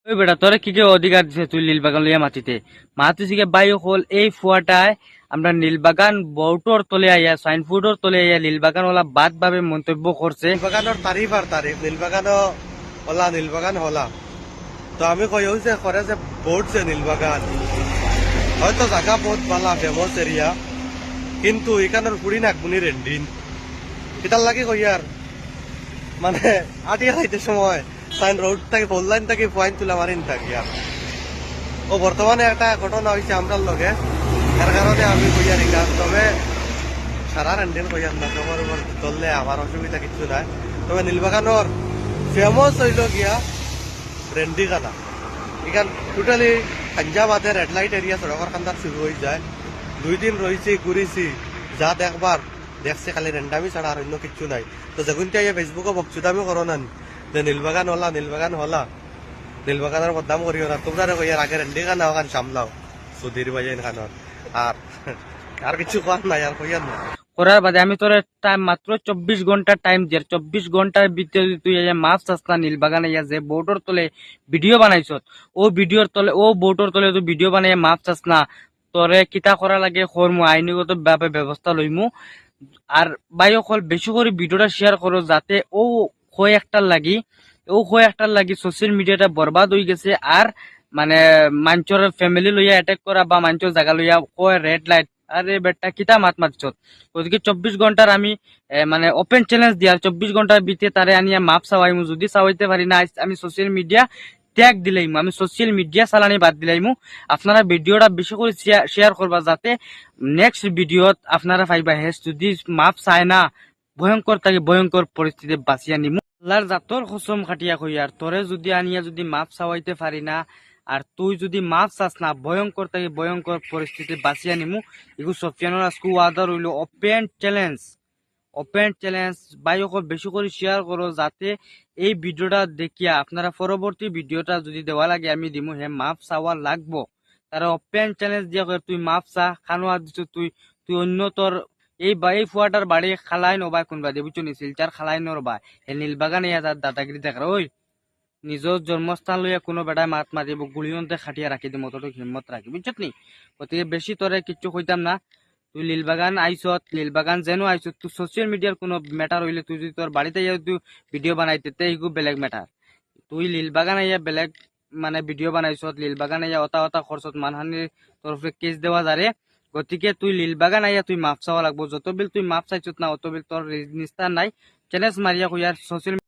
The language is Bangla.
ওই বেটা তোরে কি কে অধিকার দিছে তুই নীলবাগান লইয়া মাটিতে মাতিছিকে বায়ু হল এই ফুয়াটায় আমরা নীলবাগান বোর্ডর তলে আইয়া সাইনবোর্ডর তলে আইয়া নীলবাগান ওলা বাদ ভাবে মন্তব্য করছে। নীলবাগানের তারিফ আর তারিফ নীলবাগানও হলা নীলবাগান হলা তো আমি কই যে করে যে বোর্ডছে নীলবাগান হয়তো জায়গা বহুত ভালো ফেমাস এরিয়া কিন্তু এখানের ফুড়ি নাকবুনি রেন্ডিন এটার লাগে কই আর মানে আটিয়া খাইতে সময় সাইন রোড থেকে ফোর লাইন থেকে পয়েন্ট তুলা মারিন থাকি আর ও বর্তমানে একটা ঘটনা হয়েছে আমরার লগে এর কারণে আমি কই আর এখান তবে সারা রেন্ডিন কই আর না তোমার উপর চললে আমার অসুবিধা কিছু নাই তবে নীলবাগানোর ফেমাস হইল গিয়া রেন্ডি কানা এখান টোটালি পাঞ্জাবাদের রেড লাইট এরিয়া সড়কের কান্দার শুরু হয়ে যায় 2 দিন রয়েছি ঘুরেছি যা দেখবার দেখছে খালি রেন্ডামি ছাড়া আর অন্য কিছু নাই তো যখন তাই ফেসবুকে বকচুদামি করো না যে নীলবাগান হলা নীলবাগানের বদনাম করিও না তোমরা কইয়ার আগে রেন্ডি কানা ওখান সামলাও সুধীর বাজাইন খানোর আর আর কিছু কর নাই আর কইয়ার না করার বাদে আমি তোর টাইম মাত্র 24 ঘন্টা টাইম দিয়ে 24 ঘন্টার ভিতরে তুই মাছ চাস না নীলবাগানে ইয়া যে বোর্ডর তলে ভিডিও বানাইছ ও ভিডিওর তলে ও বোর্ডর তলে তুই ভিডিও বানাই মাছ চাস না তোরে কিতা করা লাগে করমু আইনগত ভাবে ব্যবস্থা লইমু। আর বাইও কল বেশি করে ভিডিওটা শেয়ার করো যাতে ও কয়েকটার লাগি সোশ্যাল মিডিয়াটা বরবাদ হয়ে গেছে আর মানে মাঞ্চর ফ্যামিলি লইয়া অ্যাটাক করা বা মাঞ্চর জায়গা লইয়া কয় রেড লাইট আরে বেটা কিতা মাত মাতছত ওদিকে 24 ঘন্টার আমি মানে ওপেন চ্যালেঞ্জ দিয়ার 24 ঘন্টার ভিতরে তারে আনিয়া মাপ চাওয়াইমু যদি চাওয়াইতে পারি না আমি সোশ্যাল মিডিয়া ট্যাগ দিলাইমু আমি সোশ্যাল মিডিয়া চালানি বাদ দিলাইমু। আপনারা ভিডিওটা বেশি করে শেয়ার করবা যাতে নেক্সট ভিডিওত আপনারা পাইবা হেস যদি মাপ চায় না ভয়ঙ্কর থাকে ভয়ঙ্কর পরিস্থিতি বাঁচিয়া নিমু। আল্লাহর জাতর কসম খাটিয়া কই আর তোরে যদি আনিয়া যদি মাপ চাওয়াইতে পারি না আর তুই যদি মাপ চাস না ভয়ঙ্কর থেকে ভয়ঙ্কর পরিস্থিতি বাঁচিয়া নিমু। এগু সফিয়ানোর আজকে ওয়াদার হইল ওপেন চ্যালেঞ্জ বাইক বেশি করে শেয়ার করো যাতে এই ভিডিওটা দেখিয়া আপনারা পরবর্তী ভিডিওটা যদি দেওয়া লাগে আমি দিমু হে মাপ চাওয়া লাগবো। তারা ওপেন চ্যালেঞ্জ দিয়া করে তুই মাপ চা খানোয়া দিছ তুই অন্য তোর এই ফুয়াটার বাড়ি খালাই নবাই কোনবা দিয়ে বুঝছো নি শিলচার খালাই নরবা হে নীলবাগান ইয়া তার দাদাগিরি দেখার ওই নিজের জন্মস্থান লইয়া কোনো বেটায় মাত মারিব গুলিয়ন্তে খাটিয়া রাখি দিব অতটুকু হিম্মত রাখি বুঝছত নি। গতিকে বেশি তোরে কিচ্ছু কইতাম না তুই নীলবাগান আইছত নীলবাগান যেন আইছত তুই সোশ্যাল মিডিয়ার কোনো ম্যাটার হইলে তুই যদি তোর বাড়িতে ইয়া তুই ভিডিও বানাইতে এইগু বেলেগ ম্যাটার তুই নীলবাগান আইয়া বেলেগ মানে ভিডিও বানাইছত নীলবাগান আইয়া অতা খরচত মানহানির তরফে কেস দেওয়া যারে। গতিকে তুই নীলবাগান আইয়া তুই মাপ চাওয়া লাগবো যত বিল তুই মাপ চাইছত না অত বিল তোর নিস্তার নাই চ্যালেঞ্জ মারিয়া কইয়ার সোশ্যাল